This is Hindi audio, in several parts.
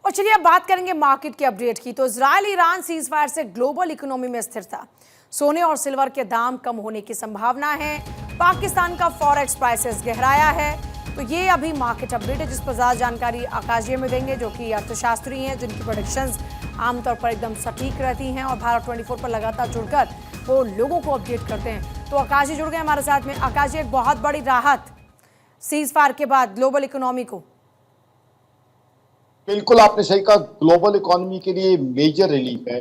और चलिए अब बात करेंगे मार्केट की अपडेट की। तो इजराइल ईरान सीज फायर से ग्लोबल इकोनॉमी में स्थिरता, सोने और सिल्वर के दाम कम होने की संभावना है। पाकिस्तान का फॉरेक्स प्राइसेस गहराया है। तो ये अभी मार्केट अपडेट है जिस पर ज्यादा जानकारी आकाश जी में देंगे, जो कि अर्थशास्त्री हैं जिनकी प्रेडिक्शंस आमतौर पर एकदम सटीक रहती हैं और भारत 24 पर लगातार जुड़कर वो लोगों को अपडेट करते हैं। तो आकाश जी जुड़ गए हमारे साथ में। आकाश जी, एक बहुत बड़ी राहत सीज फायर के बाद ग्लोबल इकोनॉमी को। बिल्कुल आपने सही कहा, ग्लोबल इकोनॉमी के लिए मेजर रिलीफ है,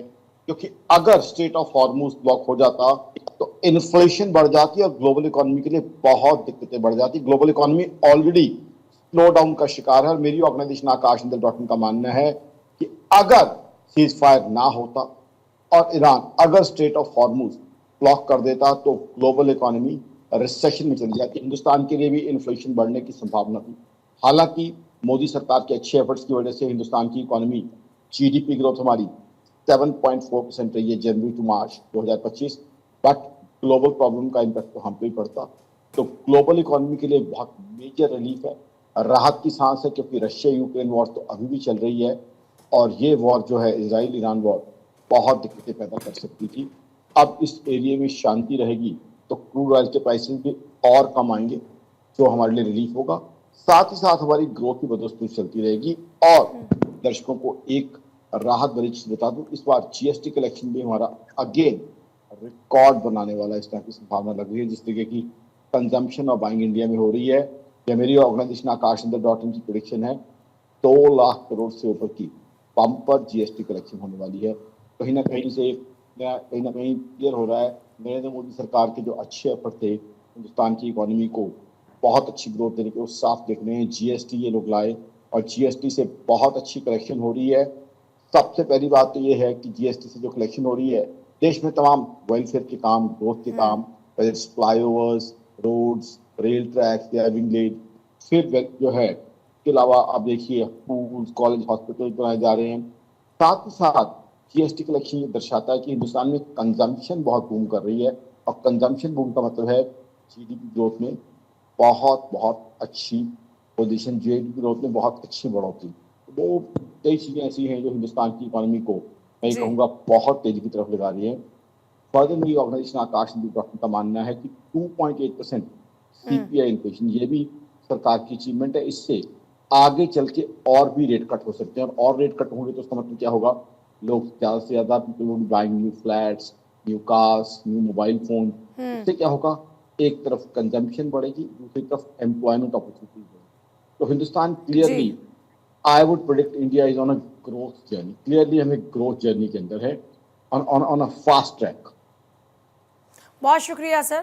क्योंकि अगर स्ट्रेट ऑफ हॉर्मुज ब्लॉक हो जाता तो इन्फ्लेशन बढ़ जाती और ग्लोबल इकोनॉमी के लिए बहुत दिक्कतें बढ़ जाती। Global economy already slow down का शिकार है और मेरी ऑर्गेनाइजेशन आकाश का मानना है कि अगर सीज फायर ना होता और ईरान अगर स्ट्रेट ऑफ हॉर्मुज ब्लॉक कर देता तो ग्लोबल इकोनॉमी रिसेशन में चली जाती। हिंदुस्तान के लिए भी इन्फ्लेशन बढ़ने की संभावना थी। हालांकि मोदी सरकार के अच्छे एफर्ट्स की वजह से हिंदुस्तान की इकोनॉमी जीडीपी ग्रोथ हमारी 7.4% रही है January to March 2025। But global problem का इम्पैक्ट तो हम पे ही पड़ता। तो ग्लोबल इकोनॉमी के लिए बहुत मेजर रिलीफ है, राहत की सांस है, क्योंकि रशिया यूक्रेन वॉर तो अभी भी चल रही है और ये वॉर जो है इजराइल ईरान वॉर बहुत दिक्कतें पैदा कर सकती थी। अब इस एरिया में शांति रहेगी तो क्रूड ऑयल के प्राइसेस भी और कम आएंगे, जो हमारे लिए रिलीफ होगा। साथ ही साथ हमारी ग्रोथ की बदस्तूर चलती रहेगी। और दर्शकों को एक राहत भरी चीज बता दूं, इस बार जीएसटी कलेक्शन भी हमारा अगेन रिकॉर्ड बनाने वाला इस तरह की संभावना लग रही है। जिस तरीके की कंजम्पशन और बाइंग इंडिया में हो रही है, या मेरी ऑर्गेनाइजेशन आकाश.in की प्रेडिक्शन है 2 लाख करोड़ से ऊपर की बम्पर जीएसटी कलेक्शन होने वाली है। कहीं ना कहीं क्लियर हो रहा है नरेंद्र मोदी सरकार के जो अच्छे एफर्ट थे हिंदुस्तान की इकोनॉमी को बहुत अच्छी ग्रोथ देने के, वो साफ देख रहे हैं। जीएसटी ये लोग लाए और जीएसटी से बहुत अच्छी कलेक्शन हो रही है। सबसे पहली बात तो ये है कि जीएसटी से जो कलेक्शन हो रही है, देश में तमाम वेलफेयर के काम, ग्रोथ के काम, flyovers, roads, rail tracks, driving lane, फिर जो है इसके अलावा अब देखिए स्कूल, कॉलेज, हॉस्पिटल बनाए जा रहे हैं। साथ ही साथ जीएसटी कलेक्शन ये दर्शाता है कि हिंदुस्तान में कंजम्पशन बहुत बूम कर रही है और कंजम्पशन बूम का मतलब है जीडीपी ग्रोथ में बहुत बहुत अच्छी पोजीशन, जीडीपी ग्रोथ में बहुत अच्छी बढ़ोतरी। वो कई चीजें ऐसी हैं जो हिंदुस्तान की इकोनॉमी को मैं कहूँगा बहुत तेजी की तरफ लगा रही है। फर्दर मेरी ऑर्गेनाइजेशन आकाश का मानना है कि 2.8% सीपीआई इन्फ्लेशन ये भी सरकार की अचीवमेंट है। इससे आगे चल के और भी रेट कट हो सकते हैं और रेट कट होंगे तो उसका मतलब क्या होगा, लोग ज्यादा से ज्यादा people will be buying new flats, new cars, new mobile phone. इससे क्या होगा, एक तरफ कंजम्पशन बढ़ेगी, दूसरी तरफ एम्प्लॉयमेंट अपॉर्चुनिटीज बढ़ेगी। तो Hindustan clearly I would predict India is on a growth journey. Clearly हमें ग्रोथ जर्नी के अंदर है, ऑन अ फास्ट ट्रैक। बहुत शुक्रिया सर।